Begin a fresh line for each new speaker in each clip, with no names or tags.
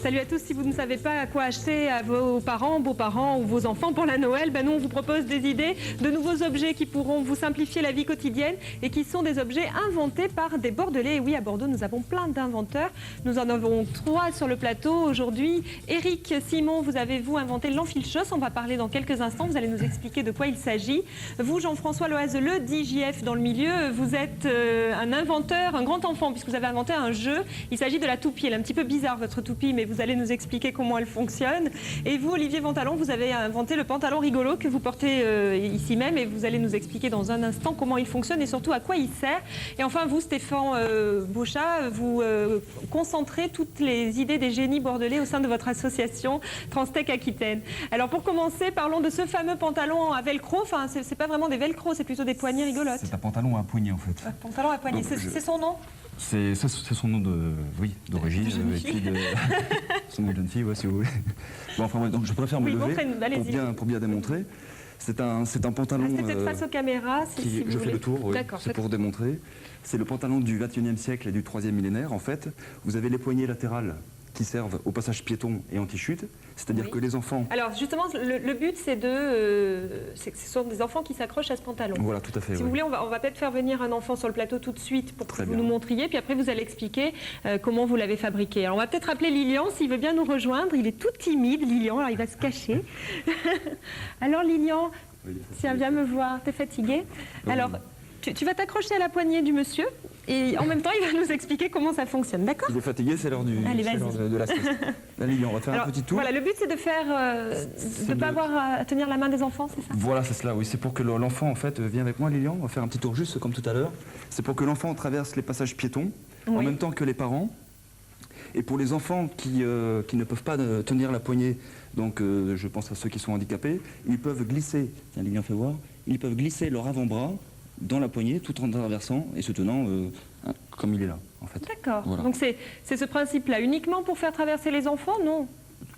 Salut à tous, si vous ne savez pas à quoi acheter à vos parents, beaux-parents ou vos enfants pour la Noël, nous on vous propose des idées, de nouveaux objets qui pourront vous simplifier la vie quotidienne et qui sont des objets inventés par des Bordelais. Et oui, à Bordeaux, nous avons plein d'inventeurs. Nous en avons 3 sur le plateau aujourd'hui. Eric, Simon, vous avez inventé l'enfilchos. On va parler dans quelques instants. Vous allez nous expliquer de quoi il s'agit. Vous, Jean-François Loazeleux, d'IJF dans le milieu, vous êtes un inventeur, un grand enfant, puisque vous avez inventé un jeu. Il s'agit de la toupie. Elle est un petit peu bizarre, votre toupie, mais vous allez nous expliquer comment elle fonctionne. Et vous, Olivier Ventalon, vous avez inventé le pantalon rigolo que vous portez ici même, et vous allez nous expliquer dans un instant comment il fonctionne et surtout à quoi il sert. Et enfin, vous, Stéphane Beauchat, vous concentrez toutes les idées des génies bordelais au sein de votre association Transtech Aquitaine. Alors pour commencer, parlons de ce fameux pantalon à velcro. Enfin, c'est pas vraiment des velcro, c'est plutôt des poignées rigolotes.
C'est un pantalon à poignée en fait.
Un pantalon à poignée, c'est son nom?
C'est son nom d'origine. Son nom de jeune fille, ouais, si vous voulez. Bon, enfin, donc je préfère me lever pour bien démontrer. C'est un pantalon.
Restez peut-être face aux caméras, si vous
je
voulez.
fais le tour, oui, c'est pour démontrer. C'est le pantalon du XXIe siècle et du 3e millénaire. En fait, vous avez les poignées latérales qui servent au passage piéton et anti-chute, c'est-à-dire que les enfants...
Alors justement, le but c'est ce sont des enfants qui s'accrochent à ce pantalon.
Voilà, tout à fait.
Si vous voulez, on va peut-être faire venir un enfant sur le plateau tout de suite pour que vous nous montriez, puis après vous allez expliquer comment vous l'avez fabriqué. Alors on va peut-être appeler Lilian, s'il veut bien nous rejoindre. Il est tout timide, Lilian, alors il va se cacher. Alors Lilian, tiens, viens me voir, t'es fatigué? Alors, tu vas t'accrocher à la poignée du monsieur. Et en même temps, il va nous expliquer comment ça fonctionne, d'accord?
Il est fatigué, c'est l'heure de la sieste. Allez, on va faire un petit tour.
Voilà, le but c'est de ne pas avoir à tenir la main des enfants, c'est ça?
Voilà, c'est cela, oui. C'est pour que l'enfant, en fait, viens avec moi, Lilian, on va faire un petit tour juste comme tout à l'heure. C'est pour que l'enfant traverse les passages piétons, en même temps que les parents. Et pour les enfants qui ne peuvent pas tenir la poignée, donc je pense à ceux qui sont handicapés, ils peuvent glisser, tiens Lilian, fais voir, ils peuvent glisser leur avant-bras dans la poignée, tout en traversant et se tenant comme il est là, en fait.
D'accord.
Voilà.
Donc c'est ce principe-là, uniquement pour faire traverser les enfants, non?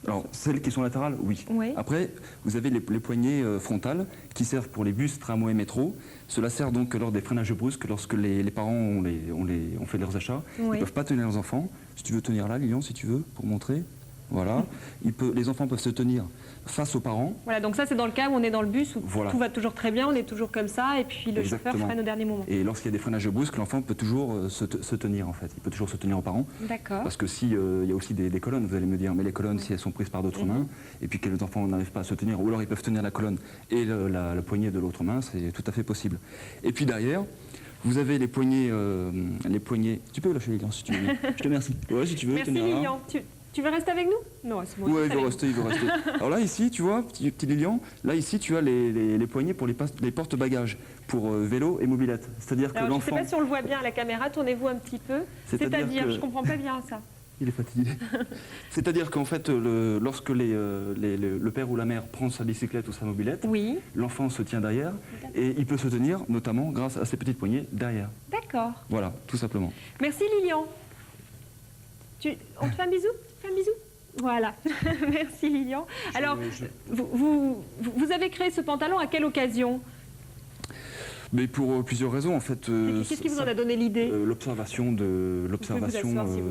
Alors, celles qui sont latérales, oui. Après, vous avez les poignées frontales qui servent pour les bus, tramways, métro. Cela sert donc lors des freinages brusques, lorsque les parents ont fait leurs achats. Ils ne peuvent pas tenir leurs enfants. Si tu veux tenir là, Lilian, si tu veux, pour montrer. Voilà. Les enfants peuvent se tenir face aux parents. Voilà,
donc ça c'est dans le cas où on est dans le bus, où tout va toujours très bien, on est toujours comme ça, et puis le chauffeur freine au dernier moment.
Et lorsqu'il y a des freinages brusques, l'enfant peut toujours se tenir en fait. Il peut toujours se tenir aux parents.
D'accord.
Parce que s'il y a aussi des colonnes, vous allez me dire, mais les colonnes, si elles sont prises par d'autres mains, et puis que les enfants n'arrivent pas à se tenir, ou alors ils peuvent tenir la colonne et la poignée de l'autre main, c'est tout à fait possible. Et puis derrière, vous avez les poignées... Tu peux lâcher les gants si tu veux. Je te remercie. Ouais, si tu veux.
Merci Lilian. Tu veux rester avec nous? Non, c'est bon.
Oui, il veut rester. Alors là, ici, tu vois, petit Lilian, là, ici, tu as les poignées pour les porte-bagages, pour vélo et mobilette. C'est-à-dire que l'enfant...
Je ne sais pas si on le voit bien à la caméra, tournez-vous un petit peu. C'est-à-dire, je ne comprends pas bien ça.
Il est fatigué. C'est-à-dire qu'en fait, lorsque le père ou la mère prend sa bicyclette ou sa mobilette, l'enfant se tient derrière et il peut se tenir, notamment grâce à ces petites poignées derrière.
D'accord.
Voilà, tout simplement.
Merci Lilian. On te fait un bisou? Fais un bisou? Voilà. Merci Lilian. Alors, vous avez créé ce pantalon à quelle occasion?
Mais pour plusieurs raisons en fait.
Qu'est-ce qui vous en a donné l'idée?
L'observation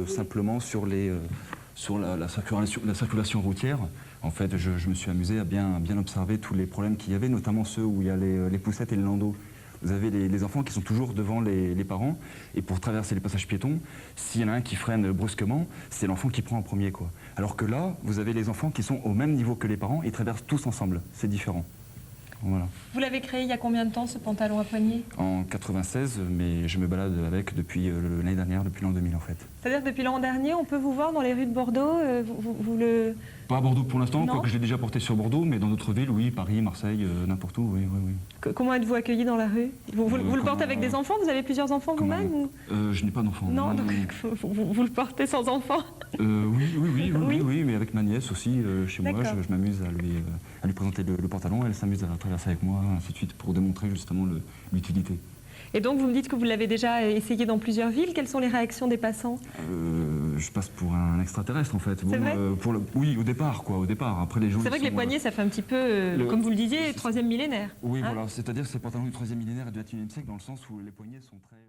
simplement sur la circulation routière. En fait, je me suis amusé à bien observer tous les problèmes qu'il y avait, notamment ceux où il y a les poussettes et les landaux. Vous avez les enfants qui sont toujours devant les parents, et pour traverser les passages piétons, s'il y en a un qui freine brusquement, c'est l'enfant qui prend en premier, quoi. Alors que là, vous avez les enfants qui sont au même niveau que les parents, et traversent tous ensemble. C'est différent. Voilà.
Vous l'avez créé il y a combien de temps, ce pantalon à poignée?
En 96, mais je me balade avec depuis l'année dernière, depuis l'an 2000 en fait.
C'est-à-dire depuis l'an dernier, on peut vous voir dans les rues de Bordeaux
Pas à Bordeaux pour l'instant, quoique je l'ai déjà porté sur Bordeaux, mais dans d'autres villes, oui, Paris, Marseille, n'importe où, oui.
Comment êtes-vous accueilli dans la rue? Vous le portez avec des enfants? Vous avez plusieurs enfants vous-même?
Je n'ai pas d'enfants.
Non, donc vous le portez sans enfants?
Oui, mais avec ma nièce aussi, chez moi, je m'amuse à lui présenter le pantalon, elle s'amuse à traverser avec moi, ainsi de suite, pour démontrer justement l'utilité.
Et donc vous me dites que vous l'avez déjà essayé dans plusieurs villes. Quelles sont les réactions des passants?
Je passe pour un extraterrestre en fait.
C'est vrai
oui, au départ. Après les jours.
C'est vrai que les poignets, ça fait un petit peu, comme vous le disiez, 3e millénaire.
Oui, voilà. C'est-à-dire que c'est le pantalon du 3e millénaire et du 21e siècle, dans le sens où les poignets sont très...